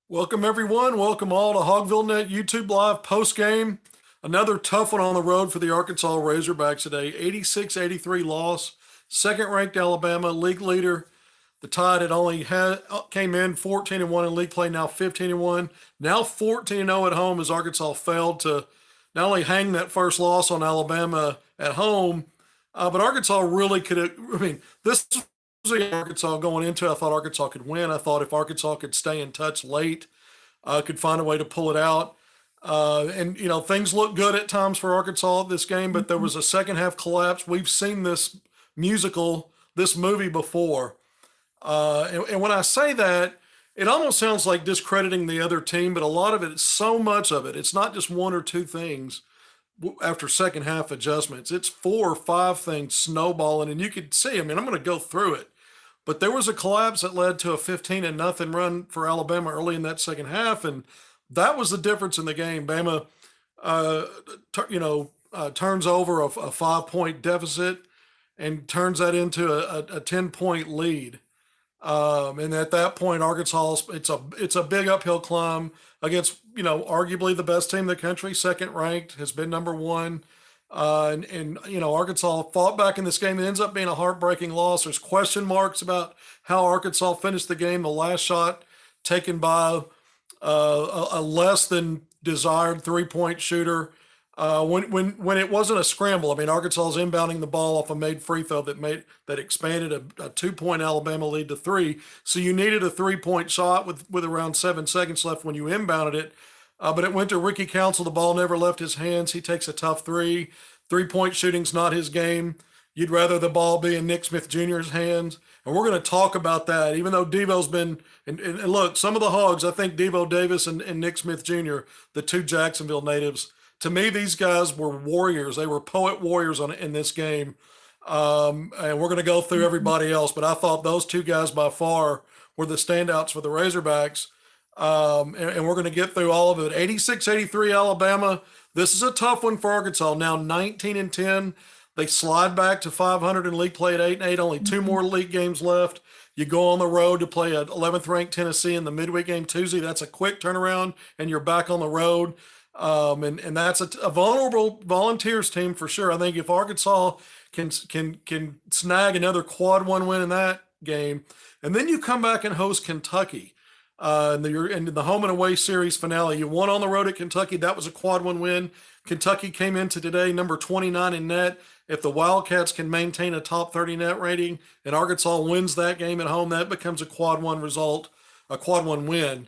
Welcome everyone. Welcome all to Hogvillenet YouTube Live post game. Another tough one on the road for the Arkansas Razorbacks today. 86-83 loss. Second ranked Alabama, league leader. The Tide had only came in 14-1 in league play, now 15-1. Now 14-0 at home as Arkansas failed to not only hang that first loss on Alabama at home, but Arkansas really could have. This was Arkansas going into. I thought Arkansas could win. I thought if Arkansas could stay in touch late, could find a way to pull it out. And things looked good at times for Arkansas this game, but there was a second half collapse. We've seen this movie before. And when I say that, it almost sounds like discrediting the other team, but a lot of it, so much of it, it's not just one or two things after second half adjustments. It's four or five things snowballing, and you could see, I'm going to go through it. But there was a collapse that led to a 15-0 run for Alabama early in that second half, and that was the difference in the game. Bama, turns over a 5-point deficit and turns that into a 10-point lead. And at that point, Arkansas, it's a big uphill climb against arguably the best team in the country, second ranked, has been number one. Arkansas fought back in this game. It ends up being a heartbreaking loss. There's question marks about how Arkansas finished the game. The last shot taken by a less than desired 3-point shooter. When it wasn't a scramble. Arkansas is inbounding the ball off a made free throw that expanded a 2-point Alabama lead to 3. So you needed a 3-point shot with around 7 seconds left when you inbounded it. But it went to Ricky Council. The ball never left his hands. He takes a tough three. 3-point shooting's not his game. You'd rather the ball be in Nick Smith Jr.'s hands. And we're going to talk about that, even though Devo's been, and look, some of the Hogs, I think Devo Davis and Nick Smith Jr., the two Jacksonville natives, to me, these guys were warriors. They were poet warriors in this game. And we're going to go through everybody else, but I thought those two guys by far were the standouts for the Razorbacks. And we're going to get through all of it. 86-83 Alabama. This is a tough one for Arkansas. Now 19-10. They slide back to 500 in league play at 8-8. Only two more league games left. You go on the road to play at 11th ranked Tennessee in the midweek game Tuesday. That's a quick turnaround, and you're back on the road. And that's a vulnerable Volunteers team for sure. I think if Arkansas can snag another quad one win in that game, and then you come back and host Kentucky, you're in the home and away series finale. You won on the road at Kentucky. That was a quad one win. Kentucky came into today number 29 in net. If the Wildcats can maintain a top 30 net rating and Arkansas wins that game at home, that becomes a quad one result, a quad one win.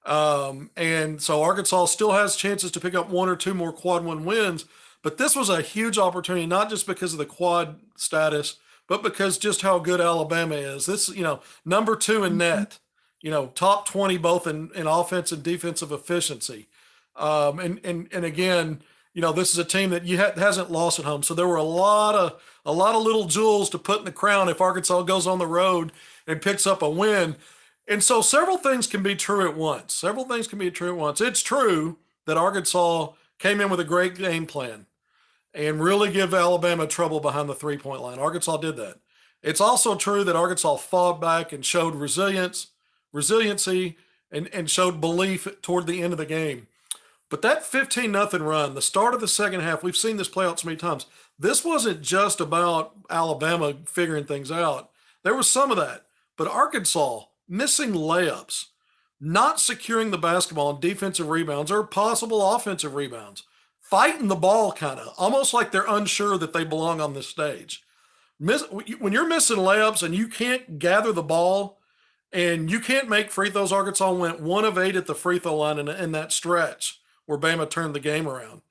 And so Arkansas still has chances to pick up one or two more quad one wins, but this was a huge opportunity, not just because of the quad status, but because just how good Alabama is. This, number 2 in net, top 20, both in offense and defensive efficiency. And again, this is a team that hasn't lost at home. So there were a lot of little jewels to put in the crown if Arkansas goes on the road and picks up a win. And so several things can be true at once. It's true that Arkansas came in with a great game plan and really give Alabama trouble behind the 3-point line. Arkansas did that. It's also true that Arkansas fought back and showed resiliency, and showed belief toward the end of the game. But that 15-0 run, the start of the second half, we've seen this play out so many times. This wasn't just about Alabama figuring things out. There was some of that. But Arkansas missing layups, not securing the basketball on defensive rebounds or possible offensive rebounds, fighting the ball kind of, almost like they're unsure that they belong on this stage. When you're missing layups and you can't gather the ball and you can't make free throws, Arkansas went 1 of 8 at the free throw line in that stretch where Bama turned the game around.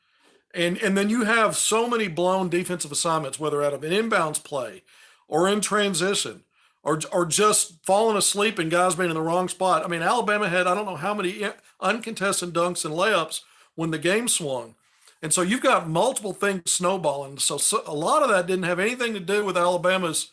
And then you have so many blown defensive assignments, whether out of an inbounds play or in transition, or just falling asleep and guys being in the wrong spot. Alabama had, I don't know how many uncontested dunks and layups when the game swung. And so you've got multiple things snowballing. So a lot of that didn't have anything to do with Alabama's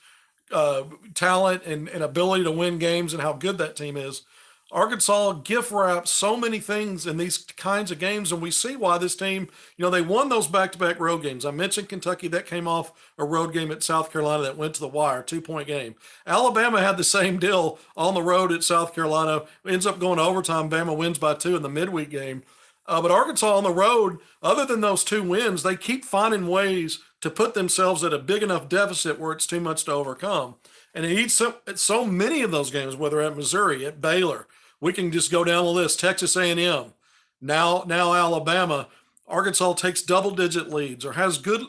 talent and ability to win games and how good that team is. Arkansas gift wraps so many things in these kinds of games, and we see why this team, they won those back-to-back road games. I mentioned Kentucky, that came off a road game at South Carolina that went to the wire, 2-point game. Alabama had the same deal on the road at South Carolina, ends up going to overtime. Bama wins by 2 in the midweek game. But Arkansas on the road, other than those 2 wins, they keep finding ways to put themselves at a big enough deficit where it's too much to overcome. And it eats so many of those games, whether at Missouri, at Baylor, we can just go down the list. Texas A&M, now Alabama. Arkansas takes double-digit leads or has good,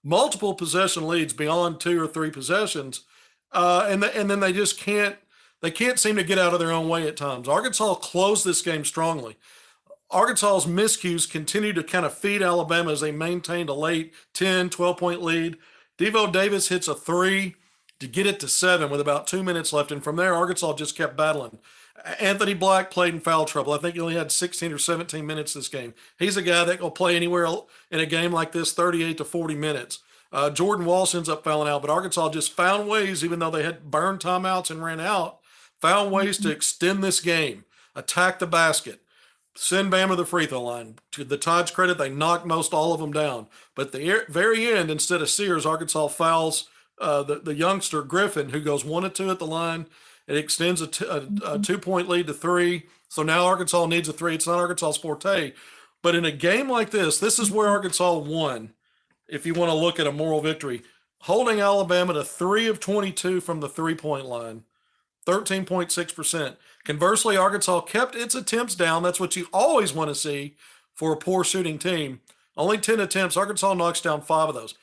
multiple possession leads beyond 2 or 3 possessions, and then they just can't. They can't seem to get out of their own way at times. Arkansas closed this game strongly. Arkansas's miscues continue to kind of feed Alabama as they maintained a late 10, 12-point lead. Devo Davis hits a 3 to get it to 7 with about 2 minutes left, and from there, Arkansas just kept battling. Anthony Black played in foul trouble. I think he only had 16 or 17 minutes this game. He's a guy that will play anywhere in a game like this, 38 to 40 minutes. Jordan Walsh ends up fouling out, but Arkansas just found ways, even though they had burned timeouts and ran out, found ways to extend this game, attack the basket, send Bama to the free throw line. To the Tide's credit, they knocked most all of them down. But at the very end, instead of Sears, Arkansas fouls the youngster Griffin, who goes 1 of 2 at the line. It extends a 2-point lead to 3. So now Arkansas needs a 3. It's not Arkansas's forte. But in a game like this is where Arkansas won, if you want to look at a moral victory. Holding Alabama to 3 of 22 from the 3-point line, 13.6%. Conversely, Arkansas kept its attempts down. That's what you always want to see for a poor shooting team. Only 10 attempts. Arkansas knocks down 5 of those.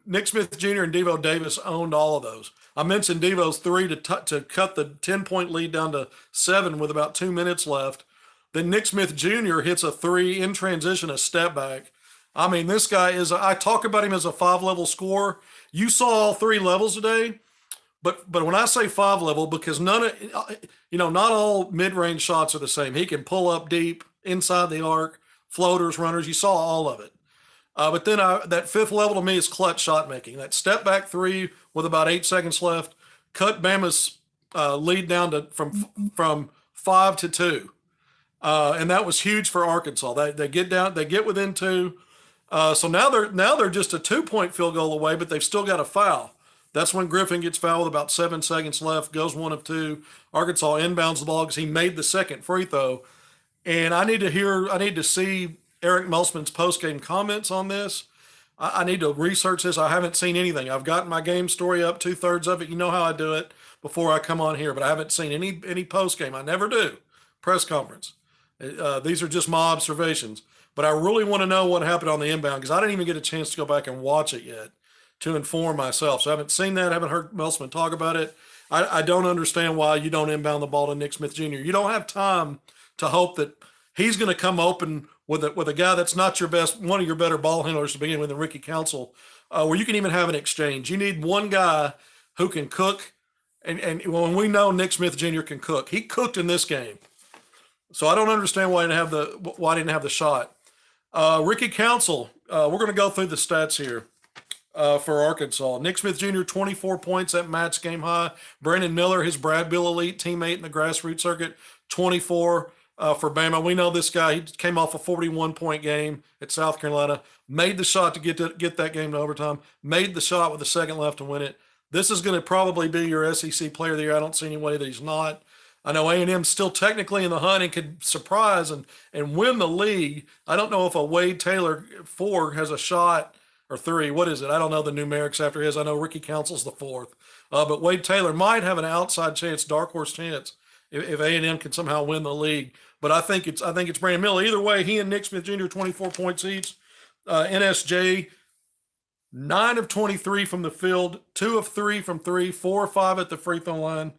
Nick Smith Jr. and Devo Davis owned all of those. I mentioned Devo's 3 to cut the 10-point lead down to 7 with about 2 minutes left. Then Nick Smith Jr. hits a 3 in transition, a step back. I mean, this guy I talk about him as a 5-level scorer. You saw all 3 levels today, but when I say 5-level, because not all mid-range shots are the same. He can pull up deep, inside the arc, floaters, runners. You saw all of it. But then that 5th level to me is clutch shot making. That step back 3 with about 8 seconds left cut Bama's lead down to from 5 to 2, and that was huge for Arkansas. They get within 2. So now they're just a 2-point field goal away, but they've still got a foul. That's when Griffin gets fouled with about 7 seconds left, goes 1 of 2. Arkansas inbounds the ball because he made the second free throw. And I need to see Eric Musman's post-game comments on this. I need to research this. I haven't seen anything. I've gotten my game story up, 2/3 of it. You know how I do it before I come on here, but I haven't seen any post-game. I never do. Press conference. These are just my observations. But I really want to know what happened on the inbound because I didn't even get a chance to go back and watch it yet to inform myself. So I haven't seen that. I haven't heard Musman talk about it. I don't understand why you don't inbound the ball to Nick Smith Jr. You don't have time to hope that he's going to come open with a guy that's not one of your better ball handlers to begin with, Ricky Council, where you can even have an exchange. You need one guy who can cook, and when we know Nick Smith Jr. can cook, he cooked in this game. So I don't understand why he didn't have the shot. Ricky Council, we're going to go through the stats here for Arkansas. Nick Smith Jr., 24 points, that match game high. Brandon Miller, his Brad Bill elite teammate in the grassroots circuit, 24 for Bama. We know this guy. He came off a 41-point game at South Carolina, made the shot to get that game to overtime, made the shot with a second left to win it. This is going to probably be your SEC player of the year. I don't see any way that he's not. I know A&M's still technically in the hunt and could surprise and win the league. I don't know if a Wade Taylor 4 has a shot or 3. What is it? I don't know the numerics after his. I know Ricky Council's the 4th. But Wade Taylor might have an outside chance, dark horse chance, if A&M can somehow win the league. But I think it's Brandon Miller. Either way, he and Nick Smith Jr. 24 points each. NSJ 9 of 23 from the field, 2 of 3 from 3, 4 or 5 at the free throw line.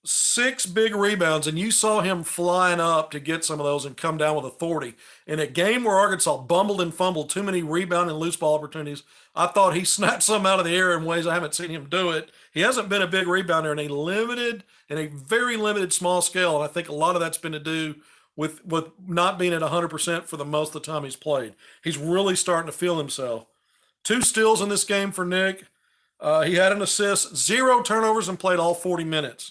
6 big rebounds, and you saw him flying up to get some of those and come down with authority. In a game where Arkansas bumbled and fumbled, too many rebound and loose ball opportunities, I thought he snatched some out of the air in ways I haven't seen him do it. He hasn't been a big rebounder in a very limited small scale, and I think a lot of that's been to do with not being at 100% for the most of the time he's played. He's really starting to feel himself. 2 steals in this game for Nick. He had an assist, 0 turnovers, and played all 40 minutes.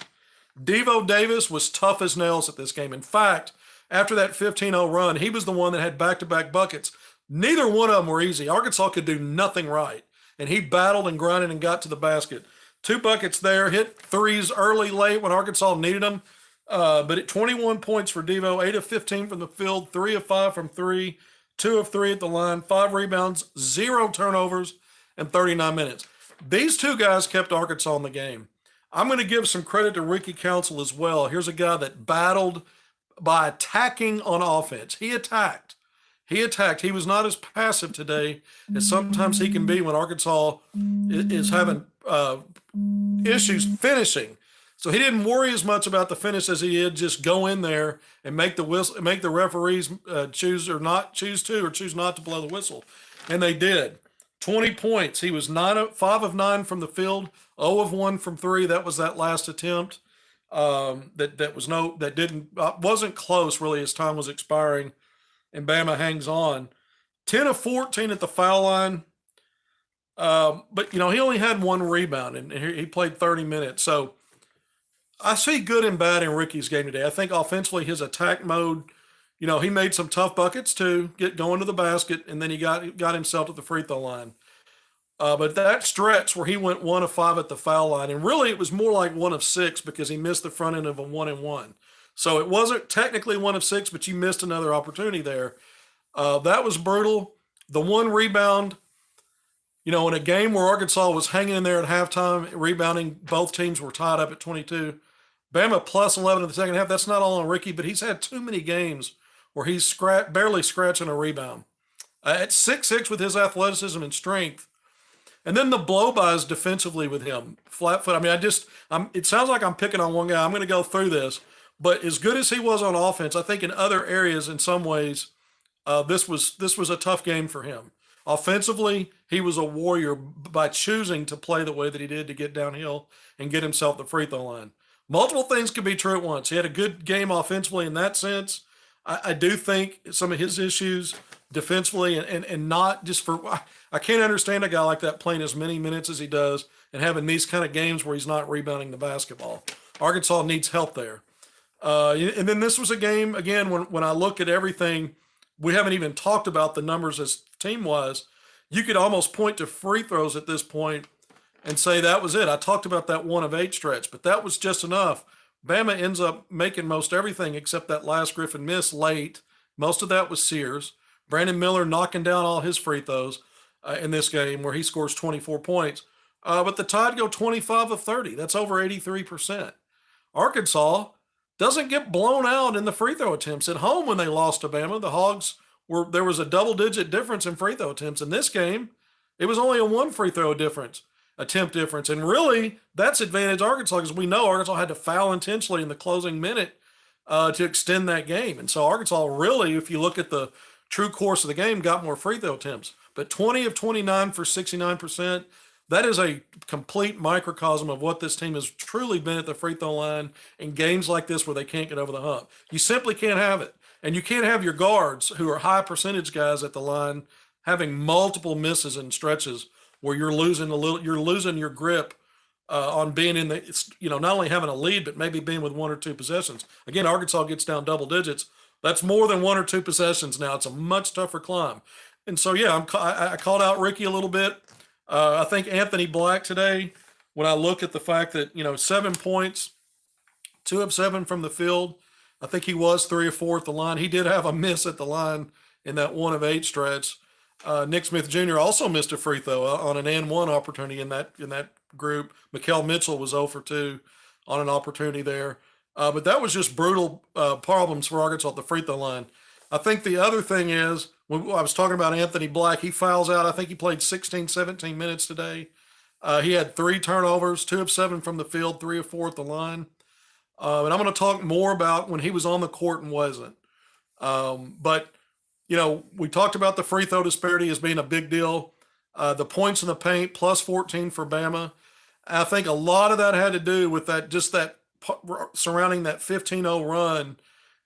Devo Davis was tough as nails at this game. In fact, after that 15-0 run, he was the one that had back-to-back buckets. Neither one of them were easy. Arkansas could do nothing right, and he battled and grinded and got to the basket. 2 buckets there, hit threes early, late when Arkansas needed them. But at 21 points for Devo, 8 of 15 from the field, 3 of 5 from 3, 2 of 3 at the line, 5 rebounds, 0 turnovers, and 39 minutes. These 2 guys kept Arkansas in the game. I'm going to give some credit to Ricky Council as well. Here's a guy that battled by attacking on offense. He attacked. He was not as passive today as sometimes he can be when Arkansas is having issues finishing. So he didn't worry as much about the finish as he did just go in there and make the whistle, make the referees choose not to blow the whistle, and they did. 20 points. He was 5 of 9 from the field, 0 of 1 from 3. That was that last attempt. Wasn't close really as time was expiring, and Bama hangs on. 10 of 14 at the foul line. But he only had 1 rebound, and he played 30 minutes. So I see good and bad in Ricky's game today. I think offensively his attack mode, he made some tough buckets to get going to the basket, and then he got himself to the free throw line. But that stretch where he went 1 of 5 at the foul line, and really it was more like 1 of 6 because he missed the front end of a 1-and-1. So it wasn't technically 1 of 6, but you missed another opportunity there. That was brutal. The 1 rebound, in a game where Arkansas was hanging in there at halftime, rebounding, both teams were tied up at 22. Bama plus 11 in the second half. That's not all on Ricky, but he's had too many games where he's barely scratching a rebound. At 6'6" with his athleticism and strength. And then the blow-bys defensively with him, flat foot. It sounds like I'm picking on one guy. I'm going to go through this. But as good as he was on offense, I think in other areas, in some ways, this was a tough game for him. Offensively, he was a warrior by choosing to play the way that he did to get downhill and get himself the free throw line. Multiple things could be true at once. He had a good game offensively in that sense. I do think some of his issues defensively and not just for – I can't understand a guy like that playing as many minutes as he does and having these kind of games where he's not rebounding the basketball. Arkansas needs help there. And then this was a game, again, when I look at everything, we haven't even talked about the numbers as team-wise. You could almost point to free throws at this point and say that was it. I talked about that 1 of 8 stretch, but that was just enough. Bama ends up making most everything except that last Griffin miss late. Most of that was Sears. Brandon Miller knocking down all his free throws in this game where he scores 24 points. But the Tide go 25 of 30. That's over 83%. Arkansas doesn't get blown out in the free throw attempts. At home when they lost to Bama, the Hogs there was a double-digit difference in free throw attempts. In this game, it was only a 1 free throw attempt difference. And really, that's advantage Arkansas because we know Arkansas had to foul intentionally in the closing minute to extend that game. And so Arkansas really, if you look at the true course of the game, got more free throw attempts. But 20 of 29 for 69%, that is a complete microcosm of what this team has truly been at the free throw line in games like this where they can't get over the hump. You simply can't have it. And you can't have your guards, who are high percentage guys at the line, having multiple misses and stretches where you're losing your grip on being in the, not only having a lead, but maybe being with 1 or 2 possessions. Again, Arkansas gets down double digits. That's more than 1 or 2 possessions now. It's a much tougher climb. And so, yeah, I called out Ricky a little bit. I think Anthony Black today, when I look at the fact that, 7 points, 2 of 7 from the field, I think he was 3 of 4 at the line. He did have a miss at the line in that 1 of 8 stretch. Nick Smith Jr. also missed a free throw on an and-1 opportunity in that group. Mikal Mitchell was 0 for 2 on an opportunity there. But that was just brutal problems for Arkansas at the free throw line. I think the other thing is, when I was talking about Anthony Black, he fouls out. I think he played 16, 17 minutes today. He had 3 turnovers, 2 of 7 from the field, 3 of 4 at the line. And I'm going to talk more about when he was on the court and wasn't. But we talked about the free throw disparity as being a big deal. The points in the paint, plus 14 for Bama. I think a lot of that had to do with that surrounding that 15-0 run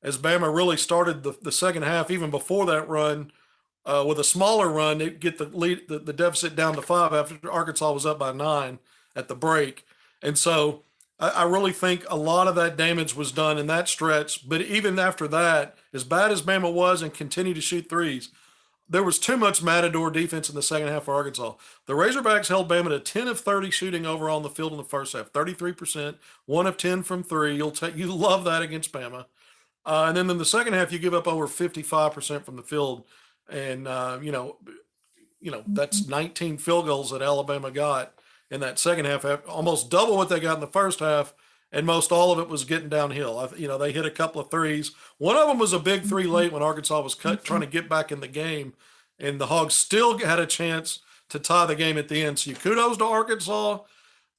as Bama really started the second half, even before that run, with a smaller run, they get the lead, the deficit down to 5 after Arkansas was up by 9 at the break. And so I really think a lot of that damage was done in that stretch. But even after that, as bad as Bama was and continued to shoot threes, there was too much Matador defense in the second half for Arkansas. The Razorbacks held Bama to 10 of 30 shooting overall in the field in the first half, 33%, 1 of 10 from three. You love that against Bama. And then in the second half, you give up over 55% from the field, and that's 19 field goals that Alabama got in that second half, almost double what they got in the first half, and most all of it was getting downhill. They hit a couple of threes. One of them was a big three late when Arkansas was trying to get back in the game, and the Hogs still had a chance to tie the game at the end. So kudos to Arkansas.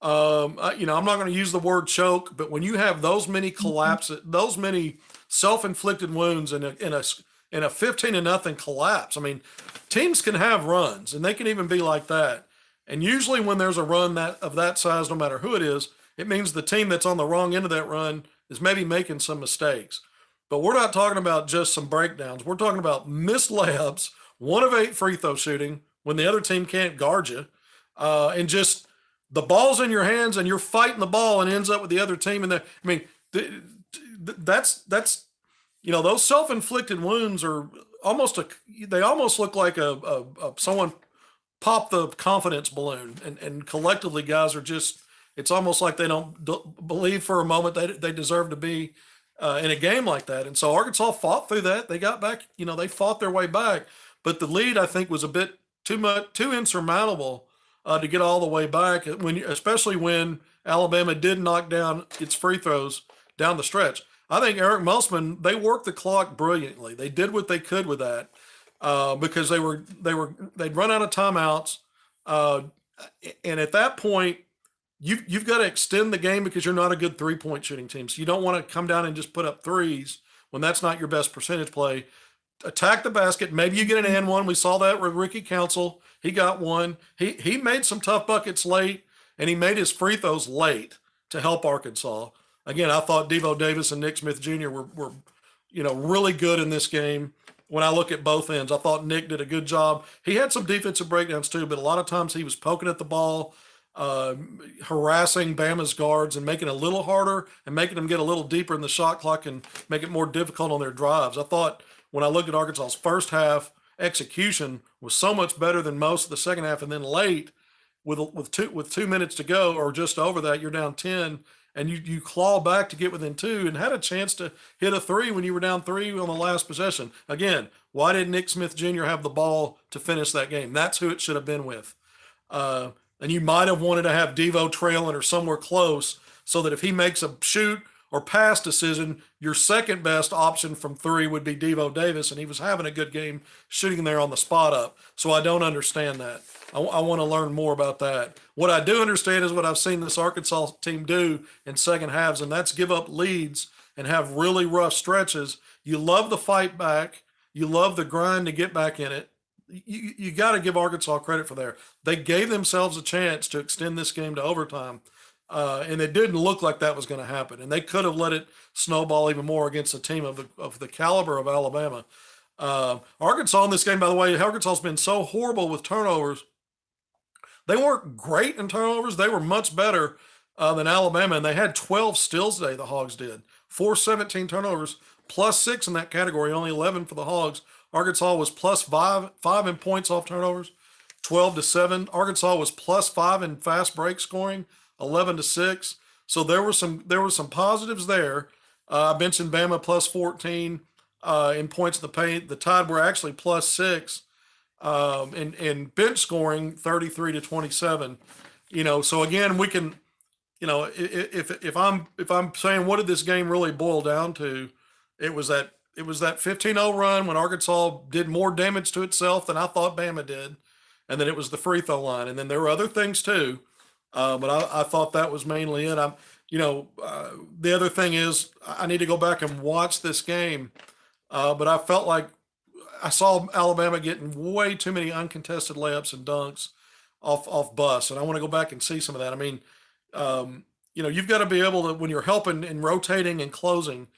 I'm not going to use the word choke, but when you have those many collapses, those many self-inflicted wounds in a 15-0 collapse, I mean, teams can have runs, and they can even be like that. And usually when there's a run of that size, no matter who it is, it means the team that's on the wrong end of that run is maybe making some mistakes. But we're not talking about just some breakdowns. We're talking about missed layups, 1 of 8 free throw shooting when the other team can't guard you, and just the ball's in your hands and you're fighting the ball and ends up with the other team. And that's those self-inflicted wounds are they almost look like someone pop the confidence balloon, and collectively guys are just, it's almost like they don't believe for a moment they deserve to be in a game like that. And so Arkansas fought through that. They got back, they fought their way back, but the lead I think was a bit too insurmountable to get all the way back, especially when Alabama did knock down its free throws down the stretch. I think Eric Musselman, they worked the clock brilliantly. They did what they could with that. Because they'd run out of timeouts, and at that point, you've got to extend the game because you're not a good 3-point shooting team. So you don't want to come down and just put up threes when that's not your best percentage play. Attack the basket. Maybe you get an and one. We saw that with Ricky Council. He got one. He made some tough buckets late, and he made his free throws late to help Arkansas. Again, I thought Devo Davis and Nick Smith Jr. were really good in this game. When I look at both ends, I thought Nick did a good job. He had some defensive breakdowns too, but a lot of times he was poking at the ball, harassing Bama's guards and making it a little harder and making them get a little deeper in the shot clock and make it more difficult on their drives. I thought when I looked at Arkansas's first half execution was so much better than most of the second half, and then late with 2 minutes to go or just over that, you're down 10. And you claw back to get within 2 and had a chance to hit a 3 when you were down 3 on the last possession. Again, why did Nick Smith Jr. have the ball to finish that game? That's who it should have been with. And you might have wanted to have Devo trailing or somewhere close so that if he makes a shoot or pass decision, your second best option from 3 would be Devo Davis, and he was having a good game shooting there on the spot up. So I don't understand that. I want to learn more about that. What I do understand is what I've seen this Arkansas team do in second halves, and that's give up leads and have really rough stretches. You love the fight back. You love the grind to get back in it. You got to give Arkansas credit for that. They gave themselves a chance to extend this game to overtime, and it didn't look like that was going to happen. And they could have let it snowball even more against a team of the caliber of Alabama. Arkansas in this game, by the way, Arkansas has been so horrible with turnovers. They weren't great in turnovers. They were much better than Alabama, and they had 12 steals today, the Hogs did. 417 turnovers, plus 6 in that category, only 11 for the Hogs. Arkansas was plus 5 in points off turnovers, 12-7. Arkansas was plus 5 in fast break scoring, 11-6. So there were some positives there. I mentioned Bama plus 14 in points in the paint. The Tide were actually plus 6. And bench scoring 33-27, so again, we can, if I'm saying what did this game really boil down to, it was that 15-0 run when Arkansas did more damage to itself than I thought Bama did. And then it was the free throw line. And then there were other things too. But I thought that was mainly it. The other thing is I need to go back and watch this game. But I felt like I saw Alabama getting way too many uncontested layups and dunks off bus, and I want to go back and see some of that. I mean, you've got to be able to, when you're helping and rotating and closing,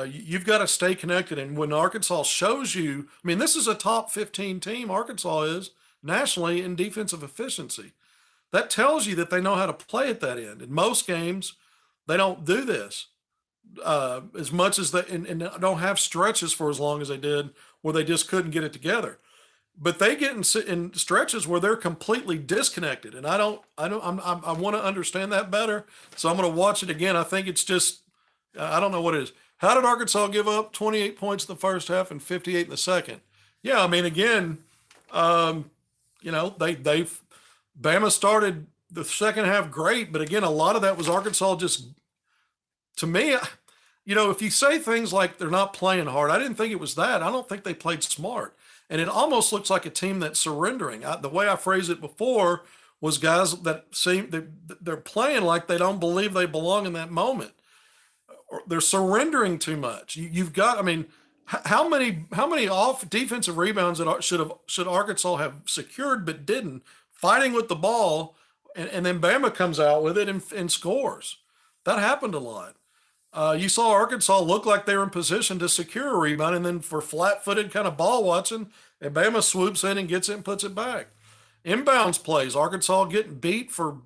you've got to stay connected. And when Arkansas shows you, I mean, this is a top 15 team, Arkansas is, nationally in defensive efficiency. That tells you that they know how to play at that end. In most games, They don't do this as much as they and don't have stretches for as long as they did where they just couldn't get it together. But they get in stretches where they're completely disconnected, and I want to understand that better. So I'm going to watch it again. I think it's just I don't know what it is. How did Arkansas give up 28 points in the first half and 58 in the second? Yeah, I mean, again, um, they've Bama started the second half great, but again, a lot of that was Arkansas just to me. If you say things like they're not playing hard, I didn't think it was that. I don't think they played smart. And it almost looks like a team that's surrendering. The way I phrased it before was guys that seem they're playing like they don't believe they belong in that moment. Or they're surrendering too much. You've got, I mean, how many off defensive rebounds that should Arkansas have secured but didn't, fighting with the ball, and then Bama comes out with it and scores. That happened a lot. You saw Arkansas look like they were in position to secure a rebound, and then for flat-footed kind of ball watching, and Bama swoops in and gets it and puts it back. Inbounds plays, Arkansas getting beat for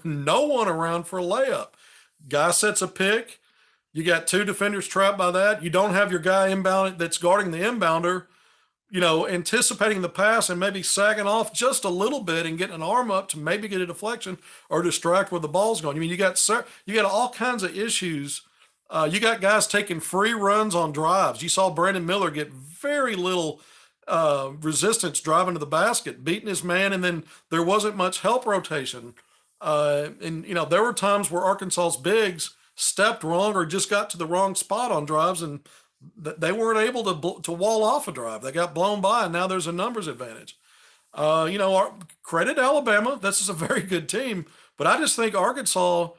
no one around for a layup. Guy sets a pick. You got two defenders trapped by that. You don't have your guy inbound that's guarding the inbounder, anticipating the pass and maybe sagging off just a little bit and getting an arm up to maybe get a deflection or distract where the ball's going. I mean, you got all kinds of issues. You got guys taking free runs on drives. You saw Brandon Miller get very little resistance driving to the basket, beating his man, and then there wasn't much help rotation. And there were times where Arkansas's bigs stepped wrong or just got to the wrong spot on drives, and they weren't able to wall off a drive. They got blown by, and now there's a numbers advantage. Credit Alabama. This is a very good team, but I just think Arkansas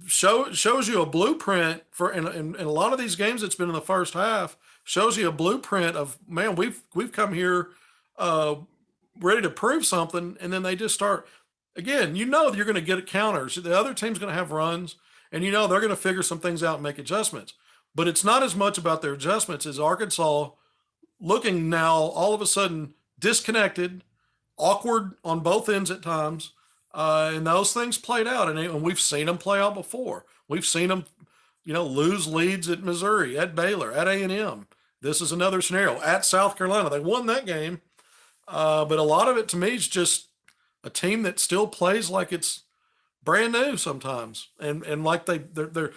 shows you a blueprint for in a lot of these games. It's been in the first half. Shows you a blueprint of, man, we've come here ready to prove something, and then they just start again. You're going to get counters. The other team's going to have runs, and they're going to figure some things out and make adjustments. But it's not as much about their adjustments as Arkansas looking now all of a sudden disconnected, awkward on both ends at times. And those things played out, and we've seen them play out before. We've seen them, lose leads at Missouri, at Baylor, at A&M. This is another scenario at South Carolina. They won that game, but a lot of it to me is just a team that still plays like it's brand new sometimes, and like they're.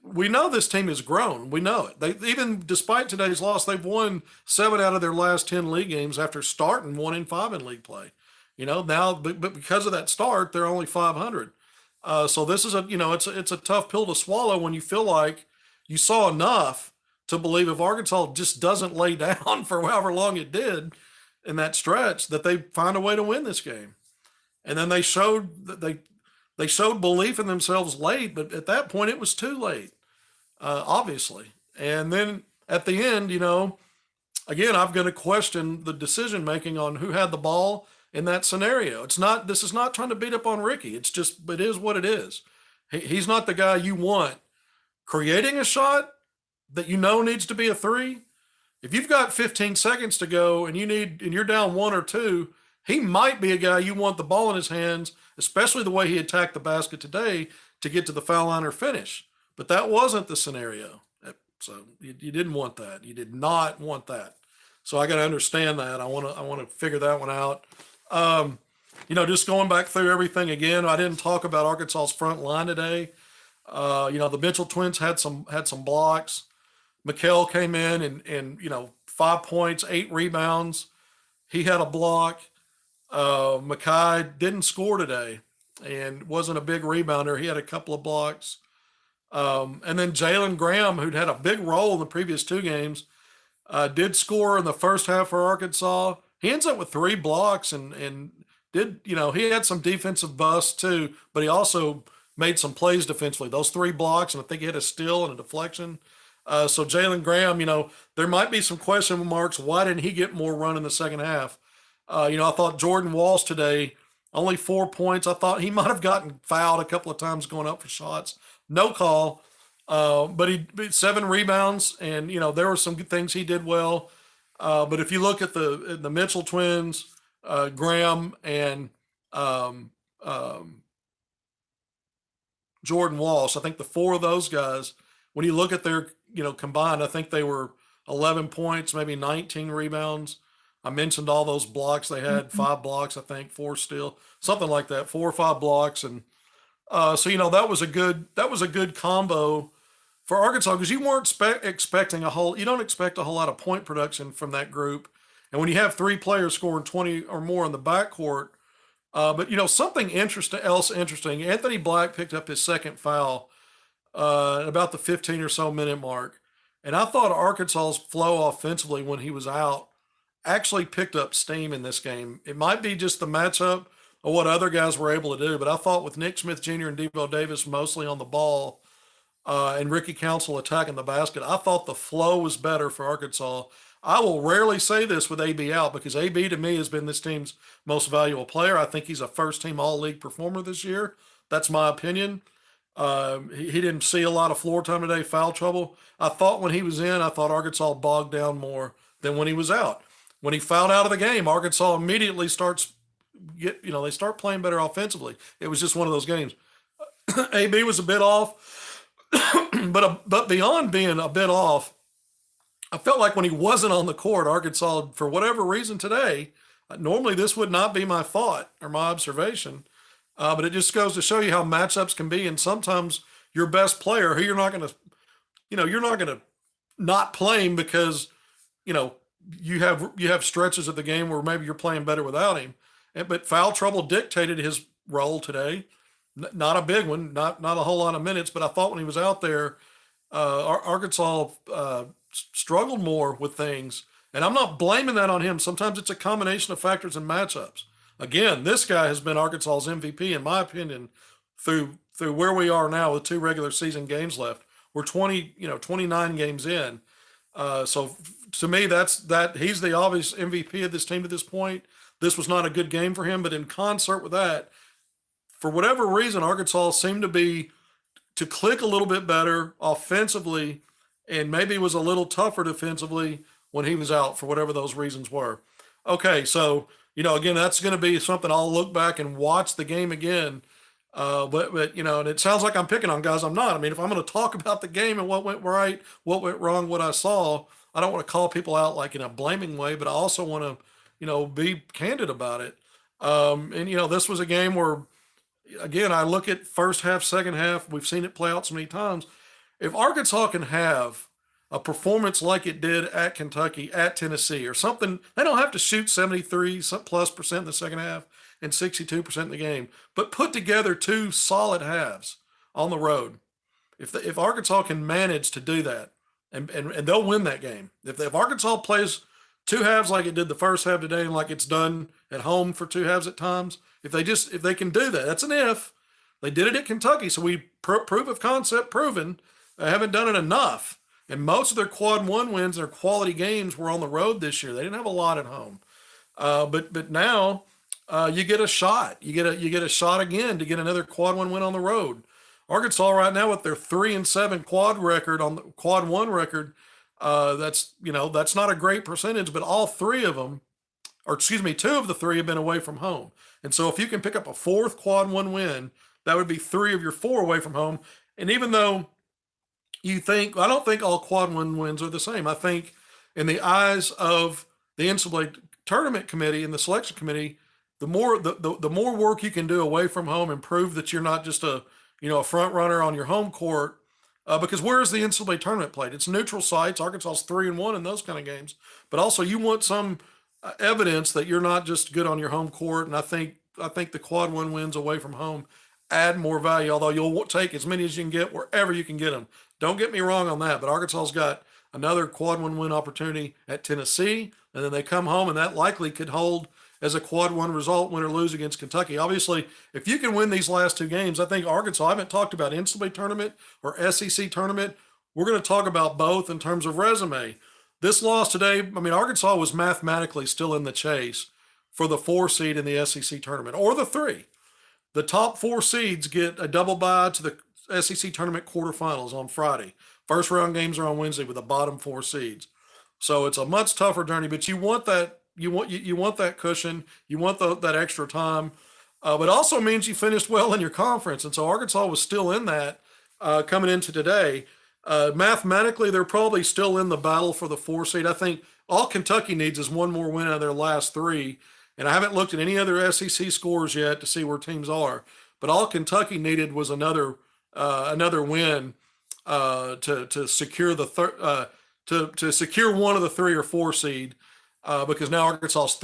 We know this team has grown. We know it. They even despite today's loss, they've won 7 out of their last 10 league games after starting 1-5 in league play. Now, but because of that start, they're only 500. So this is it's a tough pill to swallow when you feel like you saw enough to believe if Arkansas just doesn't lay down for however long it did in that stretch, that they find a way to win this game. And then they showed that they showed belief in themselves late, but at that point it was too late, obviously. And then at the end, again, I'm going to question the decision making on who had the ball in that scenario. This is not trying to beat up on Ricky. It is what it is. He's not the guy you want creating a shot that needs to be a three. If you've got 15 seconds to go and you're down 1 or 2, he might be a guy you want the ball in his hands, especially the way he attacked the basket today to get to the foul line or finish. But that wasn't the scenario. So you didn't want that. You did not want that. So I got to understand that. I want to figure that one out. Just going back through everything again, I didn't talk about Arkansas's front line today. The Mitchell twins had some blocks. Mikal came in and 5 points, 8 rebounds. He had a block. Mackay didn't score today and wasn't a big rebounder. He had a couple of blocks. And then Jalen Graham, who'd had a big role in the previous 2 games, did score in the first half for Arkansas. He ends up with 3 blocks and did, he had some defensive busts too, but he also made some plays defensively. Those 3 blocks, and I think he had a steal and a deflection. So Jalen Graham, there might be some question marks. Why didn't he get more run in the second half? I thought Jordan Walsh today, only 4 points. I thought he might have gotten fouled a couple of times going up for shots. No call. But he 7 rebounds, and there were some good things he did well. But if you look at the Mitchell twins, Graham and Jordan Walsh. I think the four of those guys, when you look at their, combined, I think they were 11 points, maybe 19 rebounds. I mentioned all those blocks they had, Mhm. 5 blocks, I think, four steal, something like that, 4 or 5 blocks, and so that was a good combo for Arkansas because you weren't expecting you don't expect a whole lot of point production from that group, and when you have three players scoring 20 or more in the backcourt, but something interesting. Anthony Black picked up his second foul at about the 15 or so minute mark, and I thought Arkansas's flow offensively when he was out actually picked up steam in this game. It might be just the matchup or what other guys were able to do, but I thought with Nick Smith Jr. and Devo Davis mostly on the ball and Ricky Council attacking the basket, I thought the flow was better for Arkansas. I will rarely say this with AB out because AB to me has been this team's most valuable player. I think he's a first team all league performer this year. That's my opinion. He didn't see a lot of floor time today, foul trouble. I thought when he was in, I thought Arkansas bogged down more than when he was out. When he fouled out of the game, Arkansas immediately they start playing better offensively. It was just one of those games. AB was a bit off, but beyond being a bit off, I felt like when he wasn't on the court, Arkansas, for whatever reason today, normally this would not be my thought or my observation, but it just goes to show you how matchups can be. And sometimes your best player, who you're not going to not play him because you know you have stretches of the game where maybe you're playing better without him. But foul trouble dictated his role today. Not a big one, not a whole lot of minutes, but I thought when he was out there, Arkansas struggled more with things, and I'm not blaming that on him. Sometimes it's a combination of factors and matchups. Again, this guy has been Arkansas's MVP in my opinion through where we are now with two regular season games left. We're 29 games in. So to me, that he's the obvious MVP of this team at this point. This was not a good game for him, but in concert with that, for whatever reason, Arkansas seemed to click a little bit better offensively, and maybe was a little tougher defensively when he was out for whatever those reasons were. Okay, so again, that's going to be something I'll look back and watch the game again. But and it sounds like I'm picking on guys. I'm not. I mean, if I'm going to talk about the game and what went right, what went wrong, what I saw, I don't want to call people out like in a blaming way, but I also want to be candid about it. And this was a game where, again, I look at first half, second half. We've seen it play out so many times. If Arkansas can have a performance like it did at Kentucky, at Tennessee, or something, they don't have to shoot 73 plus percent in the second half and 62% in the game, but put together two solid halves on the road. If Arkansas can manage to do that, and they'll win that game. If Arkansas plays two halves like it did the first half today, and like it's done at home for two halves at times, if they can do that, that's an if. They did it at Kentucky, so we proof of concept proven. They haven't done it enough, and most of their quad one wins, their quality games, were on the road this year. They didn't have a lot at home, but now you get a shot. You get a shot again to get another quad one win on the road. Arkansas right now with their 3-7 quad record on the quad one record, that's not a great percentage, but all three of them, or excuse me, two of the three have been away from home. And so if you can pick up a fourth quad one win, that would be three of your four away from home. And even though I don't think all quad one wins are the same. I think in the eyes of the NCAA tournament committee and the selection committee, the more work you can do away from home and prove that you're not just a front runner on your home court. Because where is the NCAA tournament played? It's neutral sites. Arkansas's 3-1 in those kind of games, but also you want some evidence that you're not just good on your home court. And I think the quad one wins away from home add more value. Although you'll take as many as you can get wherever you can get them. Don't get me wrong on that, but Arkansas's got another quad one win opportunity at Tennessee, and then they come home, and that likely could hold as a quad one result, win or lose against Kentucky. Obviously, if you can win these last two games, I think Arkansas, I haven't talked about NCAA tournament or SEC tournament. We're going to talk about both in terms of resume. This loss today, I mean, Arkansas was mathematically still in the chase for the 4 seed in the SEC tournament, or the 3. The top 4 seeds get a double bye to the SEC tournament quarterfinals on Friday. First round games are on Wednesday with the bottom 4 seeds. So it's a much tougher journey, but you want that. You want that cushion. You want that extra time. but also means you finished well in your conference. And so Arkansas was still in that coming into today. Mathematically, they're probably still in the battle for the 4 seed. I think all Kentucky needs is one more win out of their last three. And I haven't looked at any other SEC scores yet to see where teams are. But all Kentucky needed was another win to secure to secure one of the 3 or 4 seed. Because now Arkansas's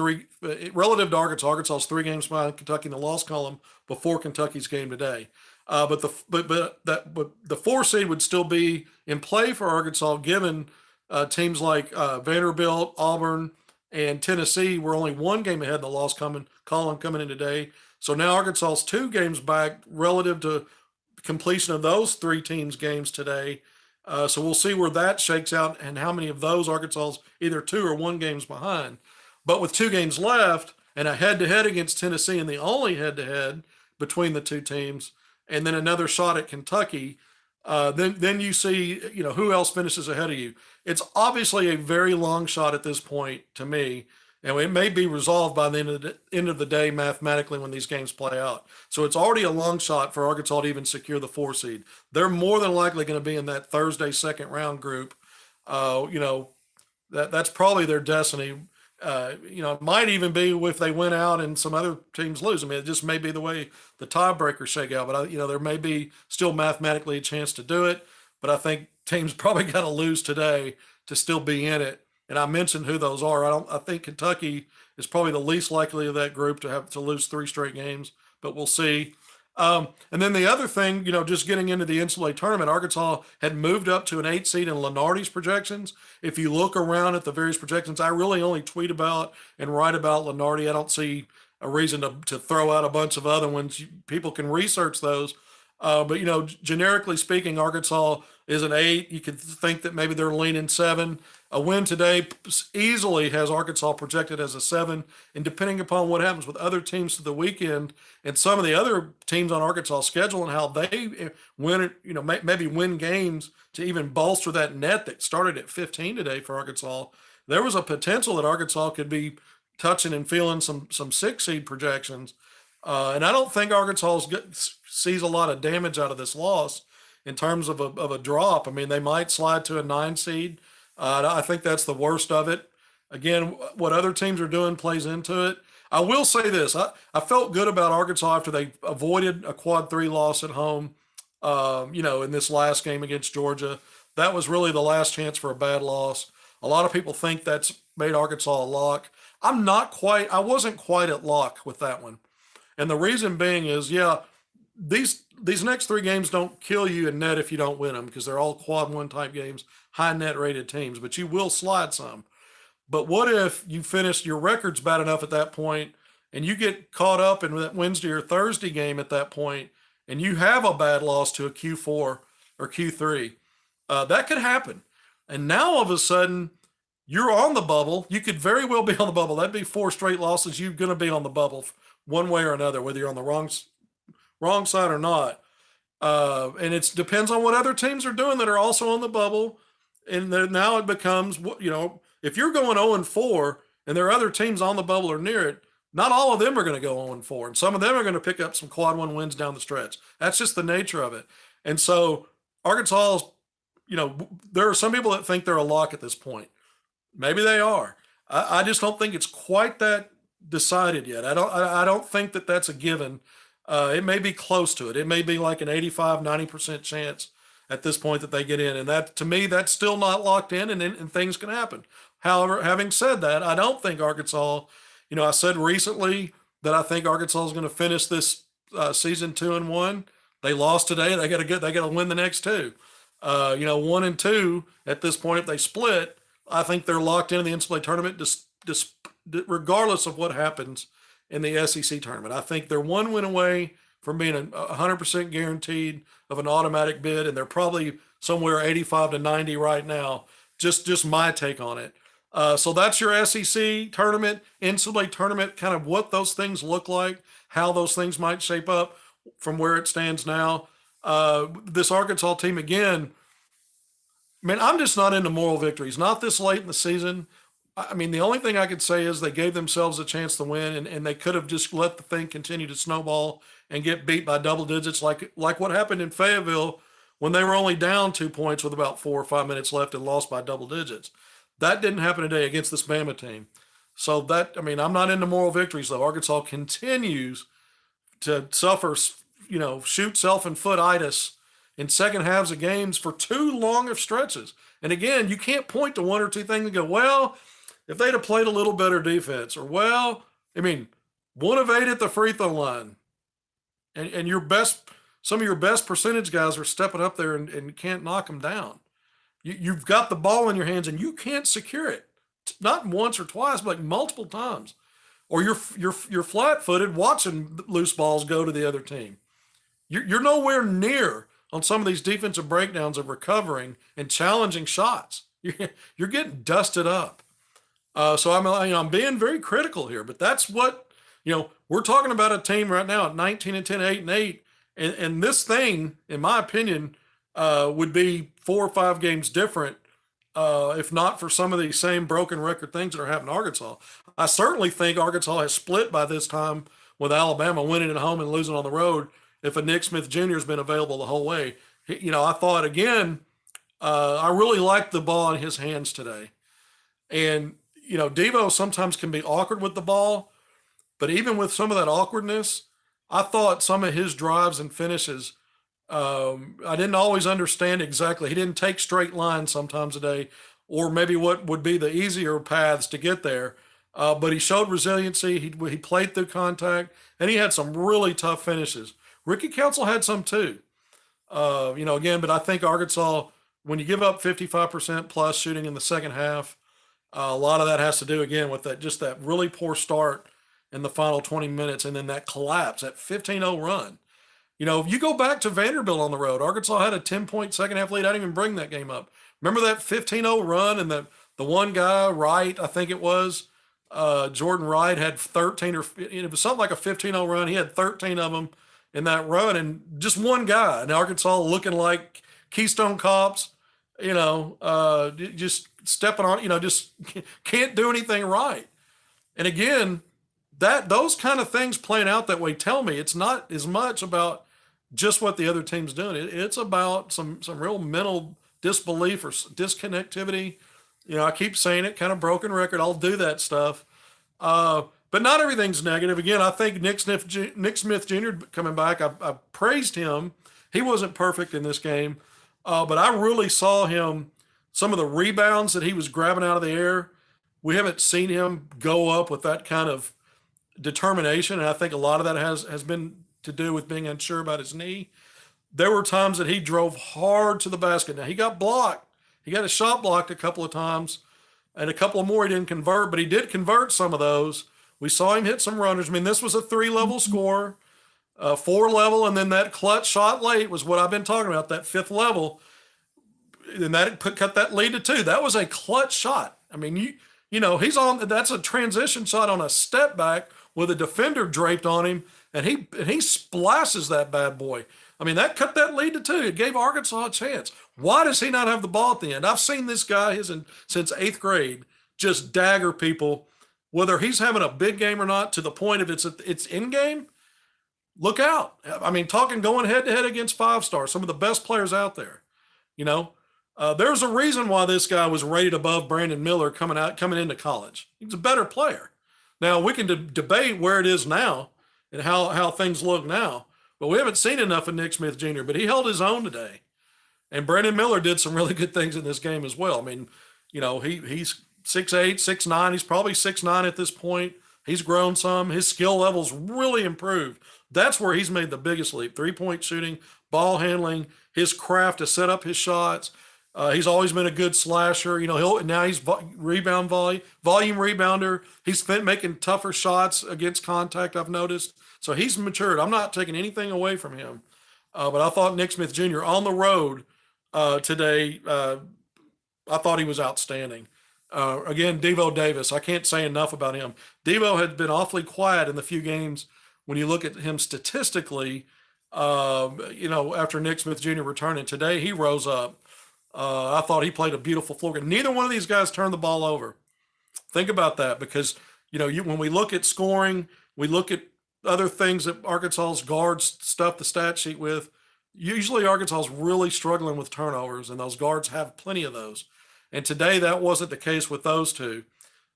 relative to Arkansas, Arkansas's 3 games behind Kentucky in the loss column before Kentucky's game today. But the 4 seed would still be in play for Arkansas, given teams like Vanderbilt, Auburn, and Tennessee were only 1 game ahead in the loss column coming in today. So now Arkansas's 2 games back relative to completion of those 3 teams' games today. So we'll see where that shakes out and how many of those Arkansas's either 2 or 1 games behind. But with 2 games left and a head-to-head against Tennessee and the only head-to-head between the 2 teams, and then another shot at Kentucky, then you see who else finishes ahead of you. It's obviously a very long shot at this point to me, and it may be resolved by the end of the day mathematically when these games play out. So it's already a long shot for Arkansas to even secure the 4 seed. They're more than likely going to be in that Thursday second round group. That's probably their destiny. It might even be if they win out and some other teams lose. I mean, it just may be the way the tiebreakers shake out. But there may be still mathematically a chance to do it. But I think teams probably got to lose today to still be in it. And I mentioned who those are. I think Kentucky is probably the least likely of that group to have to lose 3 straight games. But we'll see. And then the other thing, just getting into the NCAA tournament, Arkansas had moved up to an 8 seed in Lenardi's projections. If you look around at the various projections, I really only tweet about and write about Lenardi. I don't see a reason to throw out a bunch of other ones. People can research those. But generically speaking, Arkansas is an 8. You could think that maybe they're leaning 7. A win today easily has Arkansas projected as a 7. And depending upon what happens with other teams to the weekend and some of the other teams on Arkansas' schedule and how they win, maybe win games to even bolster that net that started at 15 today for Arkansas, there was a potential that Arkansas could be touching and feeling some 6 seed projections. And I don't think Arkansas sees a lot of damage out of this loss in terms of a drop. I mean, they might slide to a 9 seed. I think that's the worst of it. Again, what other teams are doing plays into it. I will say this. I felt good about Arkansas after they avoided a quad 3 loss at home, in this last game against Georgia. That was really the last chance for a bad loss. A lot of people think that's made Arkansas a lock. I wasn't quite at lock with that one. And the reason being is, these next 3 games don't kill you in net if you don't win them because they're all quad 1 type games, high net rated teams, but you will slide some. But what if you finish your record's bad enough at that point and you get caught up in that Wednesday or Thursday game at that point and you have a bad loss to a Q4 or Q3? That could happen. And now all of a sudden you're on the bubble. You could very well be on the bubble. That'd be 4 straight losses. You're going to be on the bubble one way or another, whether you're on the wrong side or not. And it depends on what other teams are doing that are also on the bubble. And then now it becomes, if you're going 0-4 and there are other teams on the bubble or near it, not all of them are going to go 0-4. And some of them are going to pick up some quad 1 wins down the stretch. That's just the nature of it. And so Arkansas, there are some people that think they're a lock at this point. Maybe they are. I just don't think it's quite that decided yet. I don't think that that's a given. It may be close to it. It may be like an 85-90% chance at this point that they get in. And that, to me, that's still not locked in and things can happen. However, having said that, I don't think Arkansas, I said recently that I think Arkansas is going to finish this season 2-1. They lost today. They got to win the next 2. 1 and 2 at this point, if they split, I think they're locked into the NCAA tournament regardless of what happens in the SEC tournament. I think they're 1 win away from being 100% guaranteed of an automatic bid, and they're probably somewhere 85 to 90 right now. Just my take on it. So that's your SEC tournament, NCAA tournament, kind of what those things look like, how those things might shape up from where it stands now. This Arkansas team, again, man, I'm just not into moral victories. Not this late in the season. I mean, the only thing I could say is they gave themselves a chance to win, and they could have just let the thing continue to snowball and get beat by double digits, like what happened in Fayetteville when they were only down 2 points with about 4 or 5 minutes left and lost by double digits. That didn't happen today against this Bama team. So I mean, I'm not into moral victories though. Arkansas continues to suffer, shoot self and foot itis in second halves of games for too long of stretches. And again, you can't point to one or two things and go, well, if they'd have played a little better defense, or well, I mean, 1 of 8 at the free throw line, and some of your best percentage guys are stepping up there and can't knock them down. You've got the ball in your hands and you can't secure it, not once or twice, but like multiple times, or you're flat-footed watching loose balls go to the other team. You're nowhere near on some of these defensive breakdowns of recovering and challenging shots. You're getting dusted up. So I'm being very critical here, but that's what, we're talking about a team right now at 19-10, 8-8, and this thing, in my opinion, would be 4 or 5 games different if not for some of these same broken record things that are happening to Arkansas. I certainly think Arkansas has split by this time with Alabama winning at home and losing on the road if a Nick Smith Jr. has been available the whole way. I thought, again, I really liked the ball in his hands today. And Devo sometimes can be awkward with the ball, but even with some of that awkwardness, I thought some of his drives and finishes, I didn't always understand exactly. He didn't take straight lines sometimes today, or maybe what would be the easier paths to get there. But he showed resiliency. He played through contact, and he had some really tough finishes. Ricky Council had some too. Again, but I think Arkansas, when you give up 55% plus shooting in the second half, a lot of that has to do again with that really poor start in the final 20 minutes, and then that collapse, that 15-0 run. If you go back to Vanderbilt on the road, Arkansas had a 10-point second half lead. I didn't even bring that game up. Remember that 15-0 run, and the one guy, Wright, I think it was, Jordan Wright, had 13, or it was something like a 15-0 run. He had 13 of them in that run, and just one guy in Arkansas looking like Keystone Cops, just stepping on, just can't do anything right. And again, those kind of things playing out that way tell me it's not as much about just what the other team's doing. It's about some real mental disbelief or disconnectivity. I keep saying it, kind of broken record. I'll do that stuff. But not everything's negative. Again, I think Nick Smith Jr. coming back, I praised him. He wasn't perfect in this game, but I really saw him, some of the rebounds that he was grabbing out of the air. We haven't seen him go up with that kind of determination, and I think a lot of that has been to do with being unsure about his knee. There were times that he drove hard to the basket. Now, he got blocked. He got his shot blocked a couple of times, and a couple of more he didn't convert, but he did convert some of those. We saw him hit some runners. I mean, this was a 3-level score, 4-level, and then that clutch shot late was what I've been talking about, that 5th level, and that cut that lead to 2. That was a clutch shot. I mean, that's a transition shot on a step back with a defender draped on him, and he splashes that bad boy. I mean, that cut that lead to 2. It gave Arkansas a chance. Why does he not have the ball at the end? I've seen this guy since 8th grade just dagger people, whether he's having a big game or not, to the point of it's in game. Look out. I mean, going head to head against 5-stars, some of the best players out there. There's a reason why this guy was rated above Brandon Miller coming into college. He's a better player. Now, we can debate where it is now and how things look now, but we haven't seen enough of Nick Smith Jr., but he held his own today. And Brandon Miller did some really good things in this game as well. I mean, he's 6'8", 6'9". He's probably 6'9" at this point. He's grown some. His skill level's really improved. That's where he's made the biggest leap. 3-point shooting, ball handling, his craft to set up his shots. He's always been a good slasher. Now he's volume rebounder. He's making tougher shots against contact, I've noticed. So he's matured. I'm not taking anything away from him. But I thought Nick Smith Jr. on the road today, I thought he was outstanding. Again, Devo Davis, I can't say enough about him. Devo had been awfully quiet in the few games when you look at him statistically, after Nick Smith Jr. returning. Today, he rose up. I thought he played a beautiful floor game. Neither one of these guys turned the ball over. Think about that because, when we look at scoring, we look at other things that Arkansas's guards stuff the stat sheet with. Usually Arkansas's really struggling with turnovers, and those guards have plenty of those. And today that wasn't the case with those two,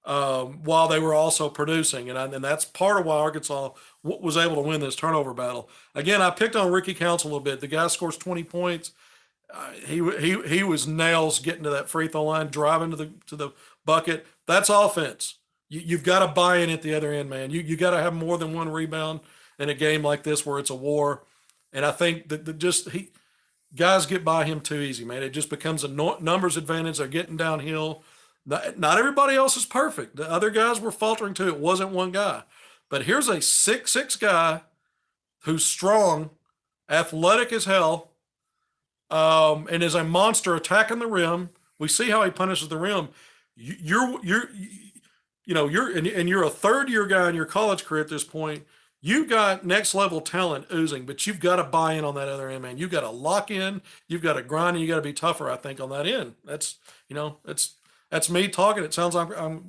while they were also producing. And that's part of why Arkansas was able to win this turnover battle. Again, I picked on Ricky Counts a little bit. The guy scores 20 points. He was nails getting to that free throw line, driving to the bucket. That's offense. You've got to buy in at the other end, man. You got to have more than one rebound in a game like this where it's a war. And I think that guys get by him too easy, man. It just becomes a numbers advantage. They're getting downhill. Not everybody else is perfect. The other guys were faltering too. It wasn't one guy. But here's a 6'6" guy who's strong, athletic as hell, and is a monster attacking the rim. We see how he punishes the rim. You're a third-year guy in your college career at this point. You've got next level talent oozing, but you've got to buy in on that other end, man. You've got to lock in, you've got to grind, and you got to be tougher, I think, on that end. That's me talking. It sounds like I'm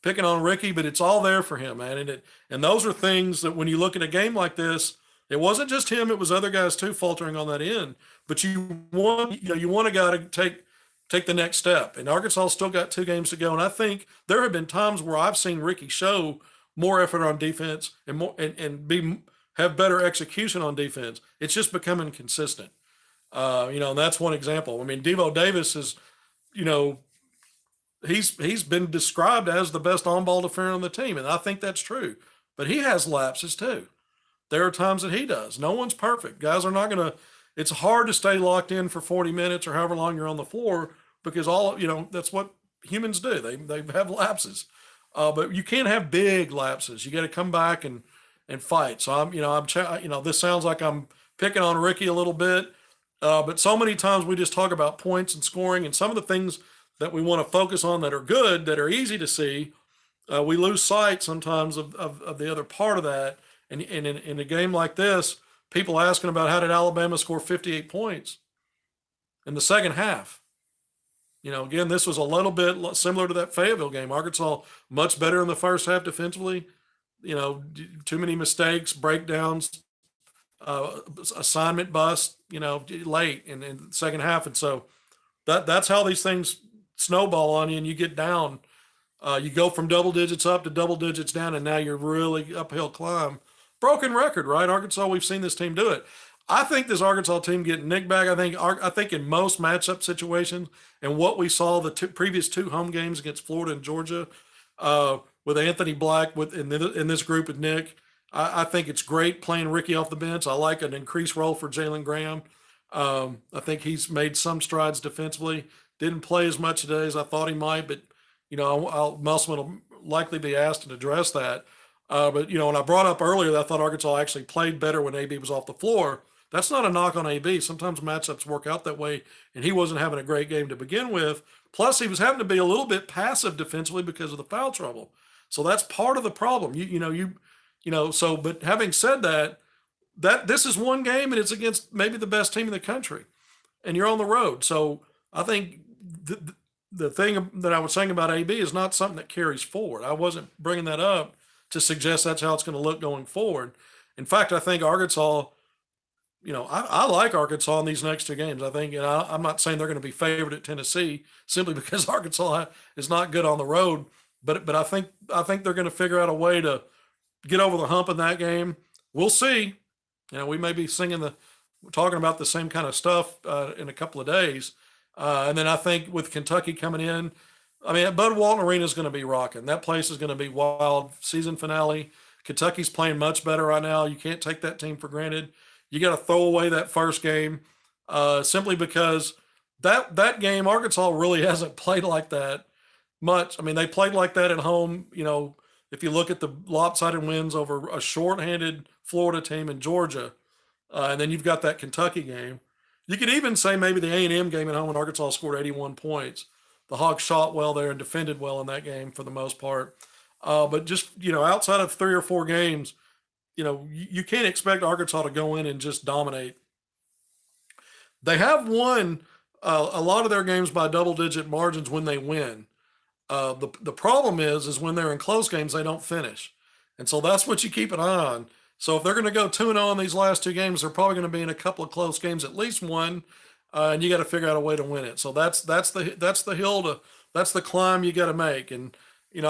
picking on Ricky, but it's all there for him, man. And those are things that when you look at a game like this, it wasn't just him, it was other guys too faltering on that end. But you want a guy to take the next step. And Arkansas still got 2 games to go. And I think there have been times where I've seen Ricky show more effort on defense and have better execution on defense. It's just becoming consistent. And that's one example. I mean, Devo Davis is, he's been described as the best on-ball defender on the team, and I think that's true. But he has lapses too. There are times that he does. No one's perfect. Guys are not going to – it's hard to stay locked in for 40 minutes or however long you're on the floor because that's what humans do. They have lapses. But you can't have big lapses. You got to come back and fight. So this sounds like I'm picking on Ricky a little bit, but so many times we just talk about points and scoring and some of the things that we want to focus on that are good, that are easy to see. We lose sight sometimes of the other part of that. And in a game like this, people asking about how did Alabama score 58 points in the second half. Again, this was a little bit similar to that Fayetteville game. Arkansas much better in the first half defensively. Too many mistakes, breakdowns, assignment bust. Late in the second half, and so that's how these things snowball on you, and you get down. You go from double digits up to double digits down, and now you're really uphill climb. Broken record, right? Arkansas. We've seen this team do it. I think this Arkansas team getting nicked back. I think in most matchup situations, and what we saw the previous 2 home games against Florida and Georgia, with Anthony Black in this group with Nick, I think it's great playing Ricky off the bench. I like an increased role for Jalen Graham. I think he's made some strides defensively. Didn't play as much today as I thought he might, but Musselman will likely be asked to address that. But when I brought up earlier that I thought Arkansas actually played better when AB was off the floor. That's not a knock on AB. Sometimes matchups work out that way, and he wasn't having a great game to begin with. Plus, he was having to be a little bit passive defensively because of the foul trouble. So that's part of the problem. But having said that this is one game, and it's against maybe the best team in the country, and you're on the road. So I think the thing that I was saying about AB is not something that carries forward. I wasn't bringing that up to suggest that's how it's going to look going forward. In fact, I think Arkansas – I like Arkansas in these next 2 games. I think, I'm not saying they're going to be favored at Tennessee simply because Arkansas is not good on the road, but I think they're going to figure out a way to get over the hump in that game. We'll see. We may be talking about the same kind of stuff in a couple of days, and then I think with Kentucky coming in, Bud Walton Arena is going to be rocking. That place is going to be wild. Season finale. Kentucky's playing much better right now. You can't take that team for granted. You got to throw away that first game simply because that game, Arkansas really hasn't played like that much. They played like that at home. If you look at the lopsided wins over a shorthanded Florida team in Georgia, and then you've got that Kentucky game. You could even say maybe the A&M game at home when Arkansas scored 81 points. The Hogs shot well there and defended well in that game for the most part. But just, outside of 3 or 4 games, you can't expect Arkansas to go in and just dominate. They have won a lot of their games by double-digit margins when they win. The problem is when they're in close games, they don't finish. And so that's what you keep an eye on. So if they're going to go 2-0 in these last two games, they're probably going to be in a couple of close games, at least one, and you got to figure out a way to win it. So that's the hill to that's the climb you got to make. And I